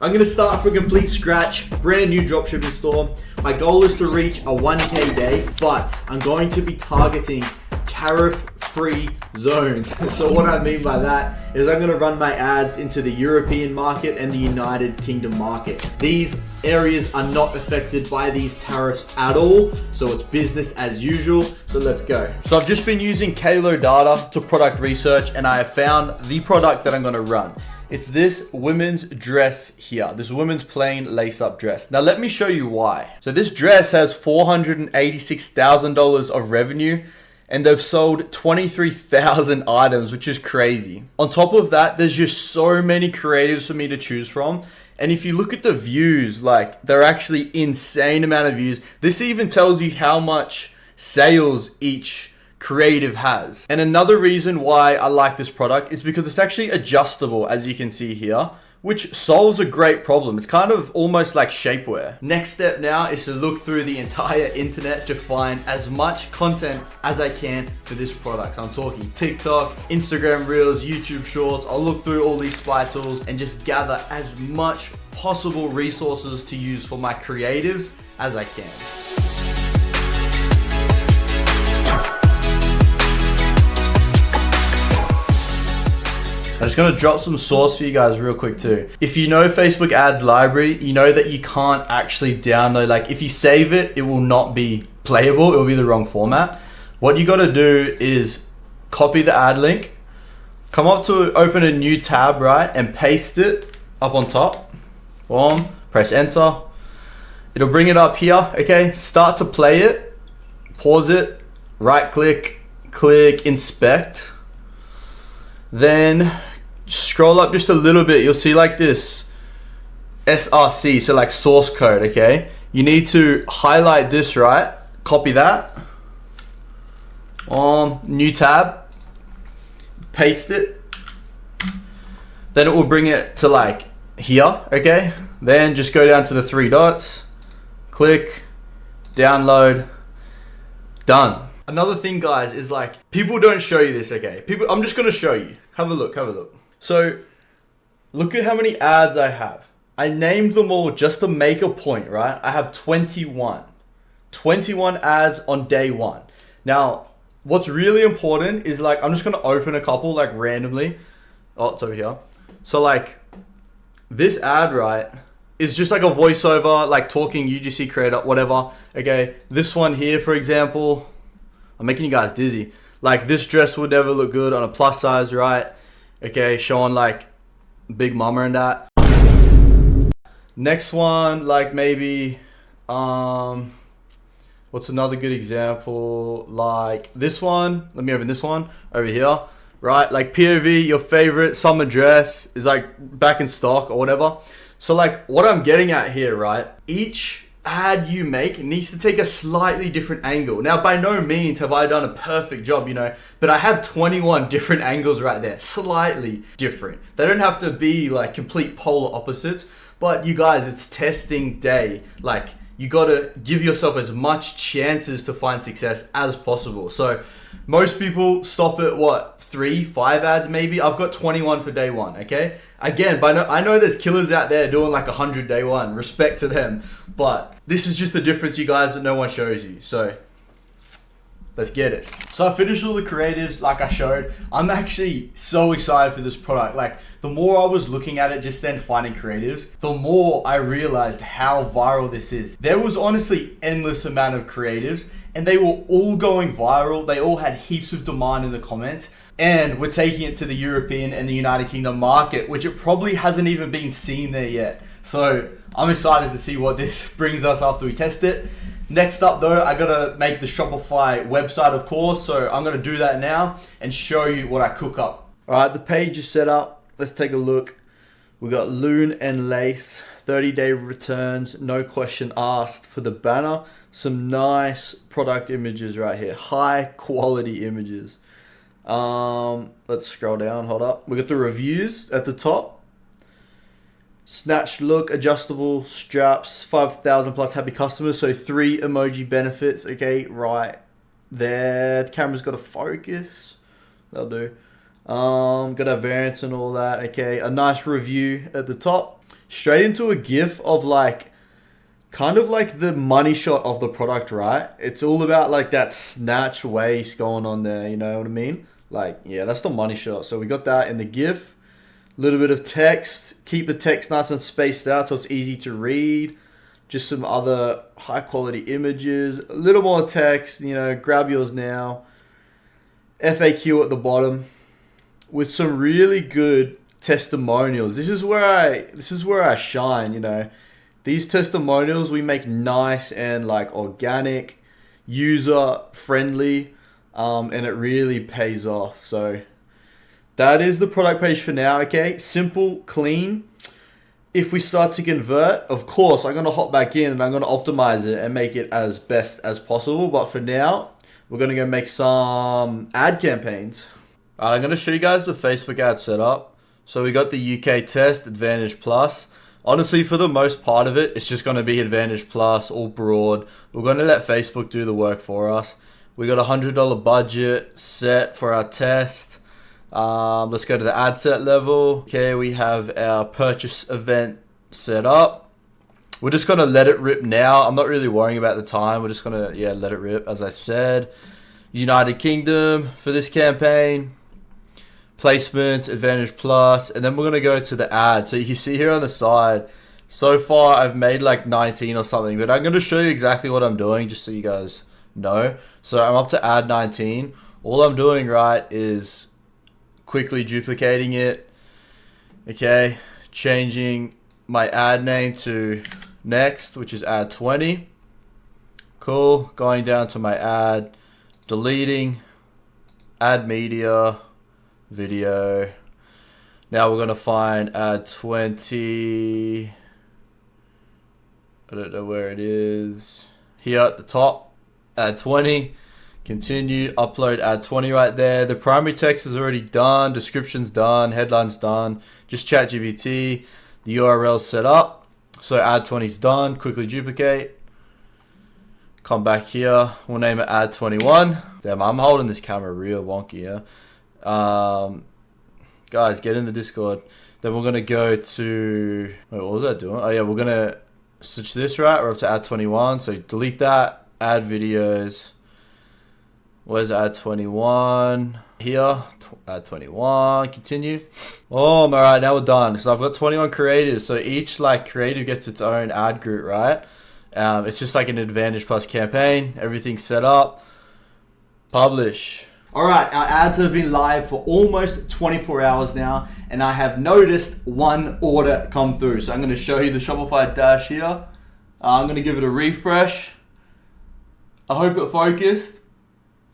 I'm gonna start from complete scratch, brand new dropshipping store. My goal is to reach a 1K day, but I'm going to be targeting tariff-free zones. So what I mean by that is I'm gonna run my ads into the European market and the United Kingdom market. These areas are not affected by these tariffs at all, so it's business as usual. So let's go. So I've just been using Kalo data to product research, and I have found the product that I'm gonna run. It's this women's dress here, this women's plain lace-up dress. Now let me show you why. So this dress has $486,000 of revenue, and they've sold 23,000 items, which is crazy. On top of that, there's just so many creatives for me to choose from. And if you look at the views, like they're actually insane amount of views. This even tells you how much sales each creative has. And another reason why I like this product is because it's actually adjustable, as you can see here, which solves a great problem. It's kind of almost like shapewear. Next step now is to look through the entire internet to find as much content as I can for this product. So I'm talking TikTok, Instagram Reels, YouTube Shorts. I'll look through all these spy tools and just gather as much possible resources to use for my creatives as I can. I'm just gonna drop some source for you guys real quick too. If you know Facebook ads library, you know that you can't actually download, like if you save it, it will not be playable, it will be the wrong format. What you gotta do is copy the ad link, come up to open a new tab, right? And paste it up on top. Boom, press enter. It'll bring it up here, okay? Start to play it, pause it, right click, click inspect. Then scroll up just a little bit. You'll see like this SRC, so like source code, okay? You need to highlight this, right? Copy that. New tab. Paste it. Then it will bring it to like here, okay? Then just go down to the three dots. Click, download, done. Another thing, guys, is like people don't show you this, okay? I'm just gonna show you. Have a look, have a look. So look at how many ads I have. I named them all just to make a point, right? I have 21 ads on day one. Now, what's really important is like, I'm just gonna open a couple like randomly. Oh, it's over here. So like this ad, right, is just like a voiceover, like talking UGC creator, whatever. Okay, this one here, for example, I'm making you guys dizzy. Like this dress would never look good on a plus size, right? Okay, showing like big mama and that. Next one, like maybe, what's another good example? Like this one, let me open this one over here, right? Like POV, your favorite summer dress is like back in stock or whatever. So like what I'm getting at here, right? Each ad you make needs to take a slightly different angle. Now, by no means have I done a perfect job, you know, but I have 21 different angles right there, slightly different. They don't have to be like complete polar opposites, but you guys, it's testing day. Like you gotta give yourself as much chances to find success as possible. So most people stop at what, 3-5 ads maybe? I've got 21 for day one, okay? Again, I know there's killers out there doing like 100 day one, respect to them, but this is just the difference, you guys, that no one shows you. So let's get it. So I finished all the creatives like I showed. I'm actually so excited for this product. Like the more I was looking at it just then, finding creatives, the more I realized how viral this is. There was honestly endless amount of creatives and they were all going viral. They all had heaps of demand in the comments. And we're taking it to the European and the United Kingdom market, which it probably hasn't even been seen there yet. So I'm excited to see what this brings us after we test it. Next up though, I gotta make the Shopify website, of course. So I'm gonna do that now and show you what I cook up. All right, the page is set up. Let's take a look. We got Loon and Lace, 30-day returns, no question asked for the banner. Some nice product images right here, high quality images. Let's scroll down, hold up. We got the reviews at the top. Snatched look, adjustable straps, 5,000 plus happy customers. So 3 emoji benefits, okay, right there. The camera's got a focus, that'll do. Got our variants and all that, okay. A nice review at the top. straight into a GIF of like, kind of like the money shot of the product, right? It's all about like that snatch waist going on there, you know what I mean? Like, yeah, that's the money shot. So we got that in the GIF. A little bit of text. Keep the text nice and spaced out so it's easy to read. Just some other high quality images. A little more text, you know, grab yours now. FAQ at the bottom with some really good testimonials. This is where I shine, you know. These testimonials we make nice and like organic, user friendly, and it really pays off. So that is the product page for now, okay? Simple, clean. If we start to convert, of course, I'm going to hop back in and I'm going to optimize it and make it as best as possible. But for now, we're going to go make some ad campaigns. I'm going to show you guys the Facebook ad setup. So we got the UK test, Advantage Plus. Honestly, for the most part of it, it's just going to be Advantage Plus, all broad. We're going to let Facebook do the work for us. We got a $100 budget set for our test. Let's go to the ad set level. Okay, we have our purchase event set up. We're just going to let it rip now. I'm not really worrying about the time. We're just going to, let it rip, as I said. United Kingdom for this campaign. Placements, Advantage Plus. And then we're going to go to the ad. So you can see here on the side, so far I've made like 19 or something. But I'm going to show you exactly what I'm doing just so you guys know. So I'm up to ad 19. All I'm doing, right, is quickly duplicating it. Okay, changing my ad name to next, which is ad 20. Cool. Going down to my ad, deleting, add media, video. Now we're going to find ad 20. I don't know where it is. Here at the top, ad 20. Continue, upload ad 20 right there. The primary text is already done. Description's done. Headline's done. Just ChatGPT. The URL's set up. So ad 20 is done. Quickly duplicate. Come back here. We'll name it ad 21. Damn, I'm holding this camera real wonky, yeah. Guys, get in the Discord. Then we're going to go to... Wait, what was that doing? Oh, yeah, we're going to switch this, right? We're up to ad 21. So delete that. Add videos. Where's ad 21? Here, ad 21, continue. Oh, alright, now we're done. So I've got 21 creators. So each like creative gets its own ad group, right? It's just like an Advantage Plus campaign. Everything's set up. Publish. Alright, our ads have been live for almost 24 hours now. And I have noticed one order come through. So I'm going to show you the Shopify dash here. I'm going to give it a refresh. I hope it focused.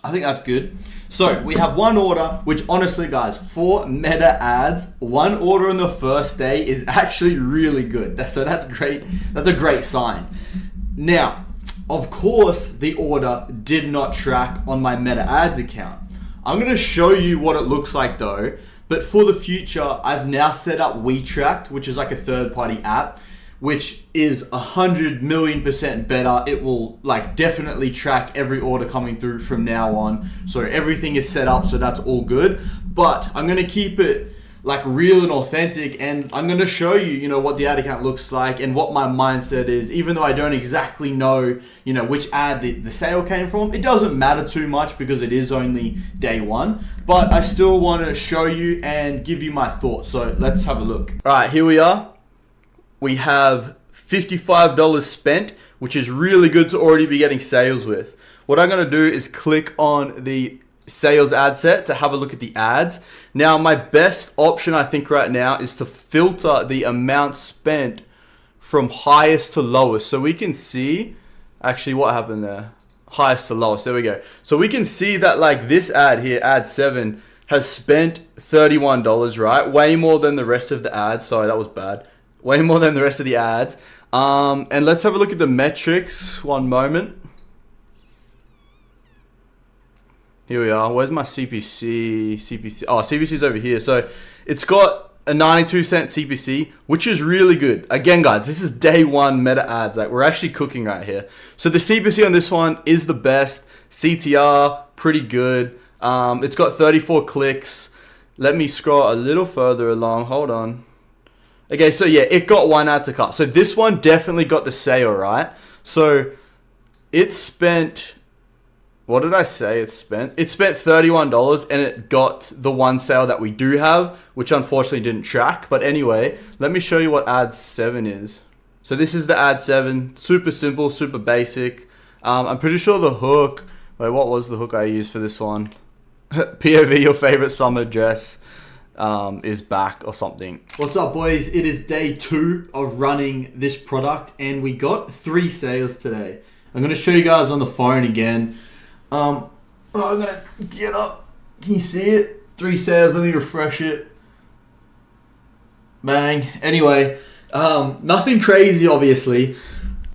I think that's good. So we have one order, which honestly guys, for meta ads, one order on the first day is actually really good. So that's great. That's a great sign. Now, of course, the order did not track on my meta ads account. I'm going to show you what it looks like though. But for the future, I've now set up WeTracked, which is like a third-party app, which is 100,000,000% better. It will like definitely track every order coming through from now on. So everything is set up, so that's all good. But I'm gonna keep it like real and authentic, and I'm gonna show you, you know, what the ad account looks like and what my mindset is. Even though I don't exactly know, you know, which ad the sale came from, it doesn't matter too much because it is only day one. But I still want to show you and give you my thoughts. So let's have a look. All right, here we are. We have $55 spent, which is really good to already be getting sales with. What I'm going to do is click on the sales ad set to have a look at the ads. Now, my best option, I think right now, is to filter the amount spent from highest to lowest. So we can see, actually, what happened there? Highest to lowest. There we go. So we can see that like this ad here, ad 7, has spent $31, right? Way more than the rest of the ads. Sorry, that was bad. Way more than the rest of the ads. And let's have a look at the metrics. One moment. Here we are. Where's my CPC? Oh, CPC is over here. So it's got a 92-cent CPC, which is really good. Again, guys, this is day one meta ads. Like we're actually cooking right here. So the CPC on this one is the best. CTR, pretty good. It's got 34 clicks. Let me scroll a little further along. Hold on. Okay, so yeah, it got 1 add to cart. So this one definitely got the sale, right? So it spent, what did I say it spent? It spent $31 and it got the one sale that we do have, which unfortunately didn't track. But anyway, let me show you what ad 7 is. So this is the ad 7, super simple, super basic. I'm pretty sure the hook, wait, what was the hook I used for this one? POV, your favorite summer dress is back or something. What's up, boys? It is day 2 of running this product and we got 3 sales today. I'm going to show you guys on the phone again. I'm going to get up. Can you see it? 3 sales. Let me refresh it. Bang. Anyway, nothing crazy, obviously.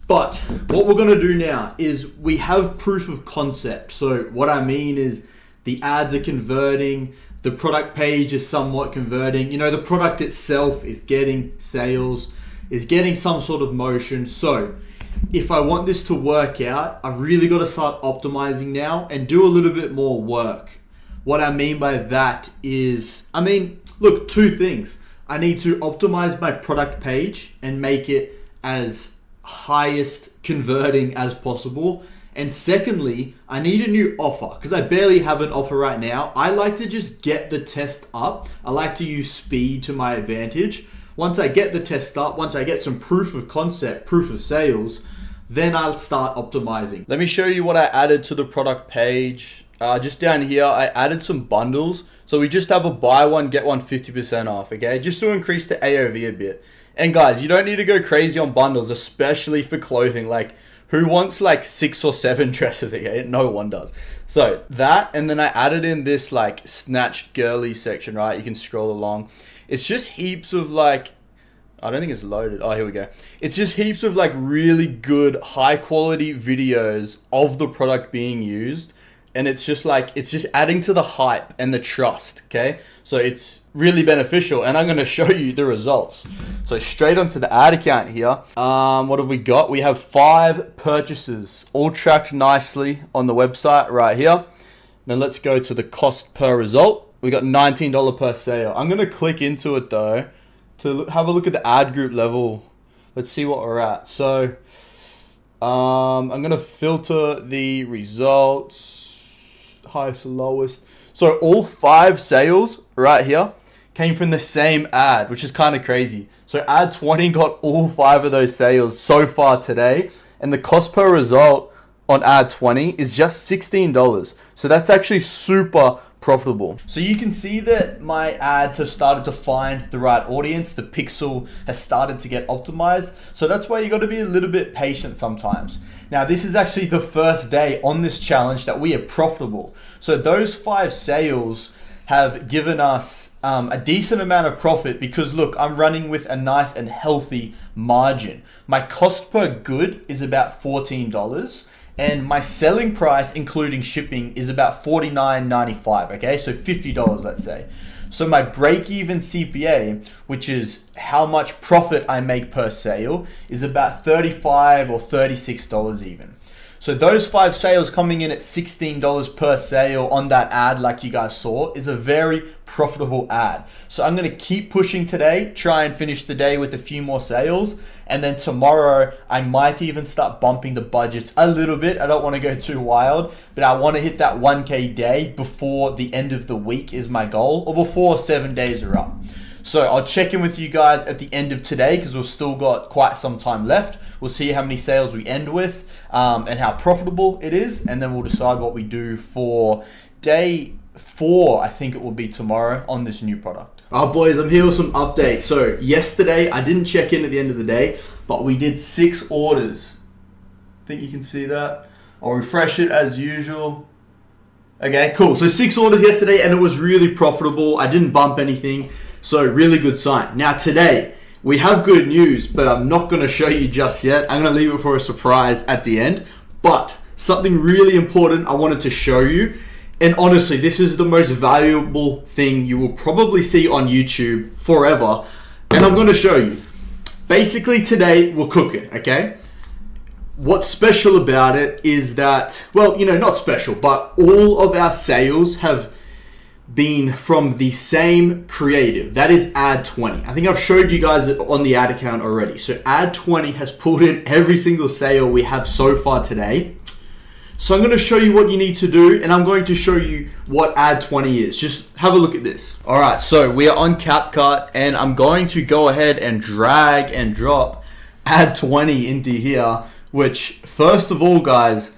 But what we're going to do now is we have proof of concept. So what I mean is the ads are converting. The product page is somewhat converting. You know, the product itself is getting sales, is getting some sort of motion. So if I want this to work out, I've really got to start optimizing now and do a little bit more work. What I mean by that is, look, 2 things. I need to optimize my product page and make it as highest converting as possible. And secondly, I need a new offer because I barely have an offer right now. I like to just get the test up. I like to use speed to my advantage. Once I get the test up, once I get some proof of concept, proof of sales, then I'll start optimizing. Let me show you what I added to the product page. Just down here, I added some bundles. So we just have a buy one, get one 50% off, okay? Just to increase the AOV a bit. And guys, you don't need to go crazy on bundles, especially for clothing. Like, who wants like 6 or 7 dresses, okay? No one does. So that, and then I added in this like snatched girly section, right? You can scroll along. It's just heaps of like, I don't think it's loaded. Oh, here we go. It's just heaps of like really good, high quality videos of the product being used. And it's just like, it's just adding to the hype and the trust, okay? So it's really beneficial and I'm gonna show you the results. So straight onto the ad account here. What have we got? We have 5 purchases, all tracked nicely on the website right here. Now let's go to the cost per result. We got $19 per sale. I'm gonna click into it though to have a look at the ad group level. Let's see what we're at. So I'm gonna filter the results. Highest to lowest. So all 5 sales right here came from the same ad, which is kind of crazy. So ad 20 got all 5 of those sales so far today. And the cost per result on ad 20 is just $16. So that's actually super profitable. So you can see that my ads have started to find the right audience. The pixel has started to get optimized. So that's why you got to be a little bit patient sometimes. Now, this is actually the first day on this challenge that we are profitable. So those 5 sales have given us a decent amount of profit because look, I'm running with a nice and healthy margin. My cost per good is about $14 and my selling price, including shipping, is about $49.95, okay? So $50, let's say. So my break-even CPA, which is how much profit I make per sale, is about $35 or $36 even. So those 5 sales coming in at $16 per sale on that ad, like you guys saw, is a very profitable ad. So I'm gonna keep pushing today, try and finish the day with a few more sales. And then tomorrow, I might even start bumping the budgets a little bit. I don't wanna go too wild, but I wanna hit that 1K day before the end of the week is my goal, or before 7 days are up. So I'll check in with you guys at the end of today because we've still got quite some time left. We'll see how many sales we end with and how profitable it is. And then we'll decide what we do for day 4, I think it will be tomorrow, on this new product. All right, boys, I'm here with some updates. So yesterday, I didn't check in at the end of the day, but we did 6 orders. I think you can see that. I'll refresh it as usual. Okay, cool. So 6 orders yesterday and it was really profitable. I didn't bump anything. So really good sign. Now today, we have good news, but I'm not gonna show you just yet. I'm gonna leave it for a surprise at the end. But something really important I wanted to show you. And honestly, this is the most valuable thing you will probably see on YouTube forever. And I'm gonna show you. Basically today, we're cooking, okay? What's special about it is that, well, you know, not special, but all of our sales have been from the same creative. That is ad 20. I think I've showed you guys it on the ad account already. So ad 20 has pulled in every single sale we have so far today. So I'm going to show you what you need to do, and I'm going to show you what ad 20 is. Just have a look at this. All right, so we are on CapCut, and I'm going to go ahead and drag and drop ad 20 into here, which first of all, guys,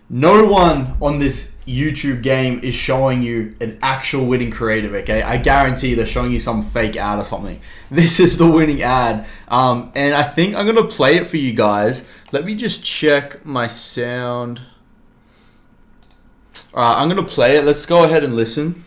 no one on this YouTube game is showing you an actual winning creative, okay? I guarantee they're showing you some fake ad or something. This is the winning ad. And I think I'm going to play it for you guys. Let me just check my sound. Alright, I'm going to play it. Let's go ahead and listen.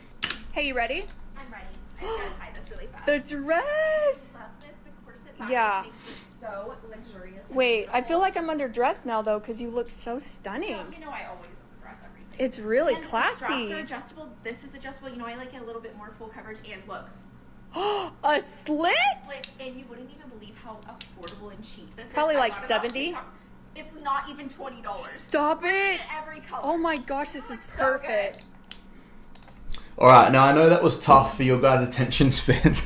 Hey, you ready? I'm ready. I just gotta tie this really fast. The dress! I love this. The corset back Yeah. just makes this so luxurious. and Wait, I beautiful. feel like I'm underdressed now though because you look so stunning. You know I always dress everything. It's really and The straps classy. are adjustable. This is adjustable. You know I like it a little bit more full coverage. And look, A slit? like, and you wouldn't even believe how affordable and cheap this is. Probably I like got it off 70? TikTok. It's not even $20. Stop it! Every color. Oh my gosh, this is Looks so perfect. Alright, now I know that was tough for your guys' attention spans,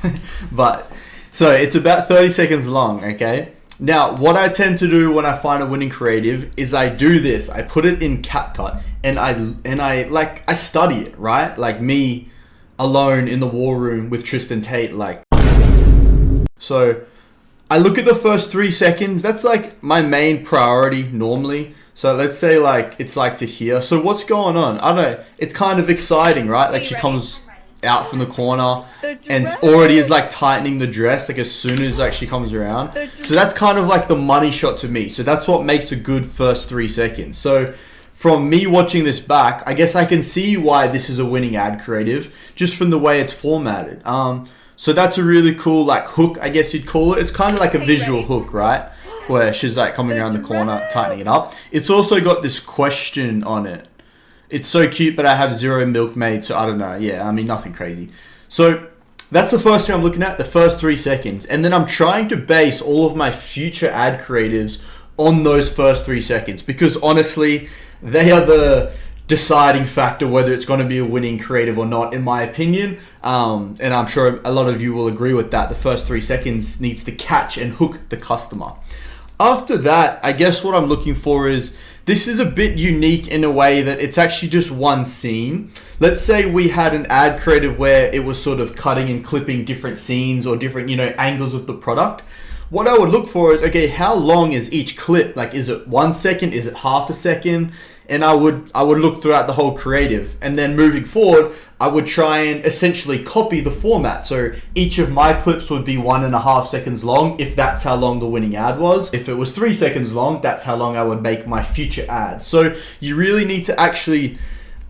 but so it's about 30 seconds long, okay? Now, what I tend to do when I find a winning creative is I do this. I put it in CapCut and I study it, right? Like me alone in the war room with Tristan Tate, like. So I look at the first 3 seconds. That's like my main priority normally. So let's say like it's like to here. So what's going on? I don't know. It's kind of exciting, right? Like you she ready? comes out from the corner The and dress. already is like tightening the dress like as soon as like she comes around. The So that's kind of like the money shot to me. So that's what makes a good first 3 seconds. So from me watching this back, I guess I can see why this is a winning ad creative just from the way it's formatted. So that's a really cool like hook, I guess you'd call it. It's kind of like a Hey, visual ready? hook, right? Where she's like coming The around the corner, dress. tightening it up. It's also got this question on it. It's so cute, but I have 0 milkmaid, so I don't know. Yeah, I mean, nothing crazy. So that's the first thing I'm looking at, the first 3 seconds. And then I'm trying to base all of my future ad creatives on those first 3 seconds. Because honestly, they are the deciding factor whether it's going to be a winning creative or not, in my opinion. And I'm sure a lot of you will agree with that. The first 3 seconds needs to catch and hook the customer. After that, I guess what I'm looking for is, this is a bit unique in a way that it's actually just one scene. Let's say we had an ad creative where it was sort of cutting and clipping different scenes or different, angles of the product. What I would look for is, okay, how long is each clip? Like, is it 1 second? Is it half a second? And I would look throughout the whole creative. And then moving forward, I would try and essentially copy the format. So each of my clips would be 1.5 seconds long, if that's how long the winning ad was. If it was 3 seconds long, that's how long I would make my future ads. So you really need to actually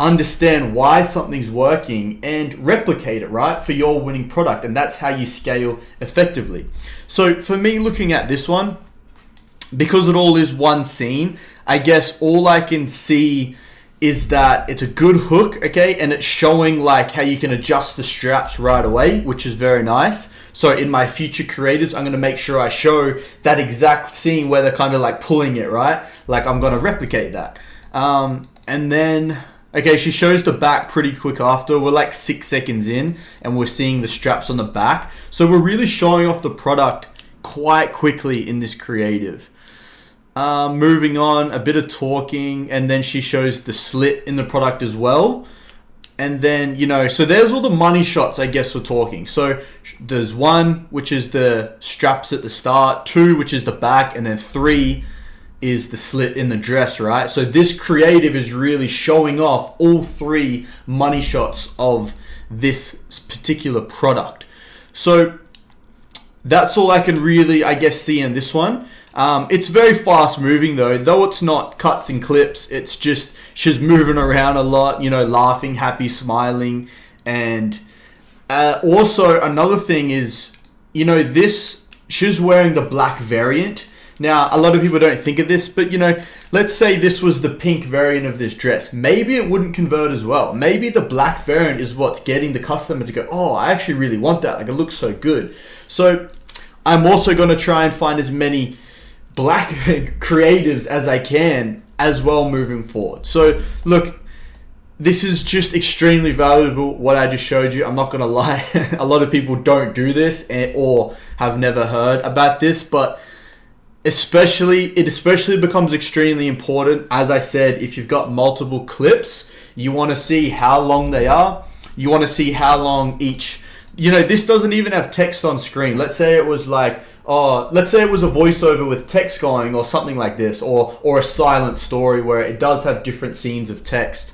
understand why something's working and replicate it, right, for your winning product. And that's how you scale effectively. So for me, looking at this one, because it all is one scene, I guess all I can see is that it's a good hook, okay, and it's showing like how you can adjust the straps right away, which is very nice. So in my future creatives, I'm going to make sure I show that exact scene where they're kind of like pulling it, right? Like I'm going to replicate that. And then, okay, she shows the back pretty quick after. We're like 6 seconds in and we're seeing the straps on the back. So we're really showing off the product quite quickly in this creative. Moving on, a bit of talking, and then she shows the slit in the product as well. And then, so there's all the money shots, I guess we're talking. So there's 1, which is the straps at the start, 2, which is the back, and then 3 is the slit in the dress, right? So this creative is really showing off all 3 money shots of this particular product. So that's all I can really, I guess, see in this one. It's very fast moving though it's not cuts and clips. It's just she's moving around a lot, laughing, happy, smiling. And also another thing is, she's wearing the black variant. Now, a lot of people don't think of this, but let's say this was the pink variant of this dress. Maybe it wouldn't convert as well. Maybe the black variant is what's getting the customer to go, oh, I actually really want that. Like, it looks so good. So I'm also going to try and find as many black creatives as I can as well moving forward. So look, this is just extremely valuable, what I just showed you. I'm not gonna lie. A lot of people don't do this or have never heard about this, but it especially becomes extremely important. As I said, if you've got multiple clips, you want to see how long they are. You want to see how long each, this doesn't even have text on screen. Let's say it was like, let's say it was a voiceover with text going or something like this, or a silent story where it does have different scenes of text.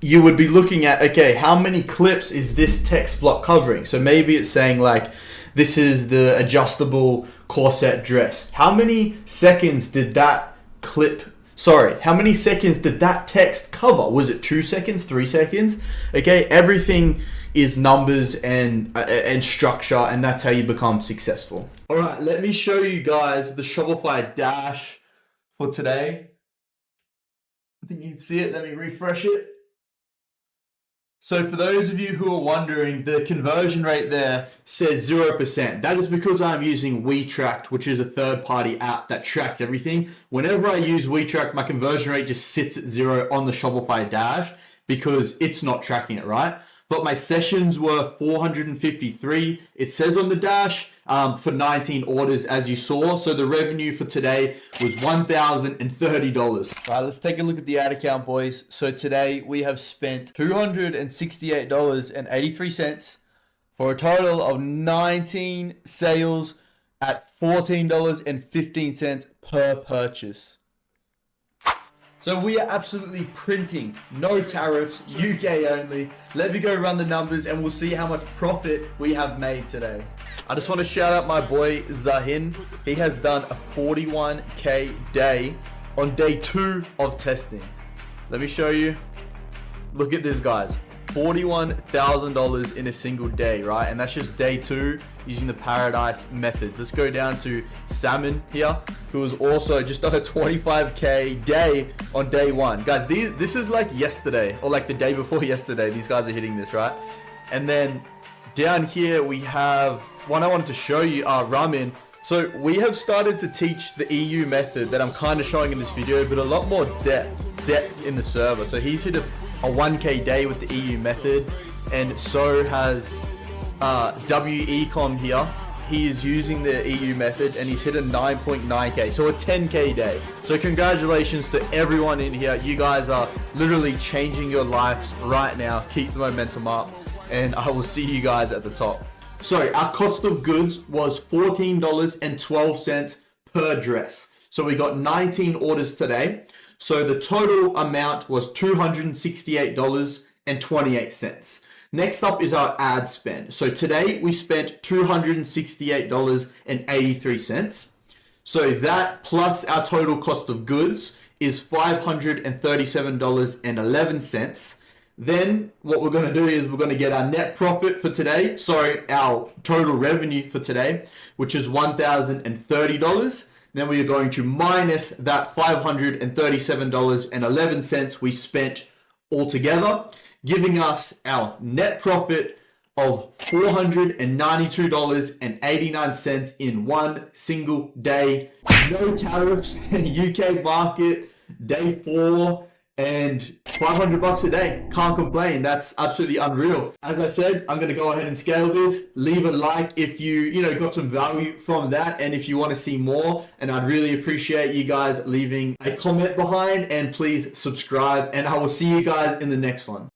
You would be looking at, okay, how many clips is this text block covering? So maybe it's saying like, this is the adjustable corset dress. How many seconds did that text cover? Was it 2 seconds, 3 seconds? Okay, everything is numbers and structure, and that's how you become successful. All right, let me show you guys the Shopify dash for today. I think you can see it. Let me refresh it. So for those of you who are wondering, the conversion rate there says 0%. That is because I'm using WeTracked, which is a third-party app that tracks everything. Whenever I use WeTracked, my conversion rate just sits at 0 on the Shopify dash because it's not tracking it, right? But my sessions were 453. It says on the dash for 19 orders, as you saw. So the revenue for today was $1,030. All right, let's take a look at the ad account, boys. So today we have spent $268.83 for a total of 19 sales at $14.15 per purchase. So we are absolutely printing, no tariffs, UK only. Let me go run the numbers and we'll see how much profit we have made today. I just want to shout out my boy Zahin. He has done a 41K day on day 2 of testing. Let me show you. Look at this, guys. $41,000 in a single day, right? And that's just day 2 using the Paradise methods. Let's go down to Salmon here, who was also just on a 25K day on day 1. Guys, this is like yesterday or like the day before yesterday. These guys are hitting this, right? And then down here we have one I wanted to show you, Ramin. So we have started to teach the EU method that I'm kind of showing in this video, but a lot more depth in the server. So he's hit a 1K day with the EU method, and so has Ecom here. He is using the EU method and he's hit a 9.9K, so a 10K day. So congratulations to everyone in here. You guys are literally changing your lives right now. Keep the momentum up, and I will see you guys at the top. So our cost of goods was $14.12 per dress. So we got 19 orders today. So the total amount was $268.28. Next up is our ad spend. So today we spent $268.83. So that plus our total cost of goods is $537.11. Then what we're going to do is we're going to get our net profit for today. Sorry, our total revenue for today, which is $1,030. Then we are going to minus that $537.11 we spent altogether, giving us our net profit of $492.89 in one single day. No tariffs, UK market, day 4, and $500 a day. Can't complain. That's absolutely unreal. As I said, I'm going to go ahead and scale this. Leave a like if you got some value from that, and if you want to see more. And I'd really appreciate you guys leaving a comment behind, and please subscribe, and I will see you guys in the next one.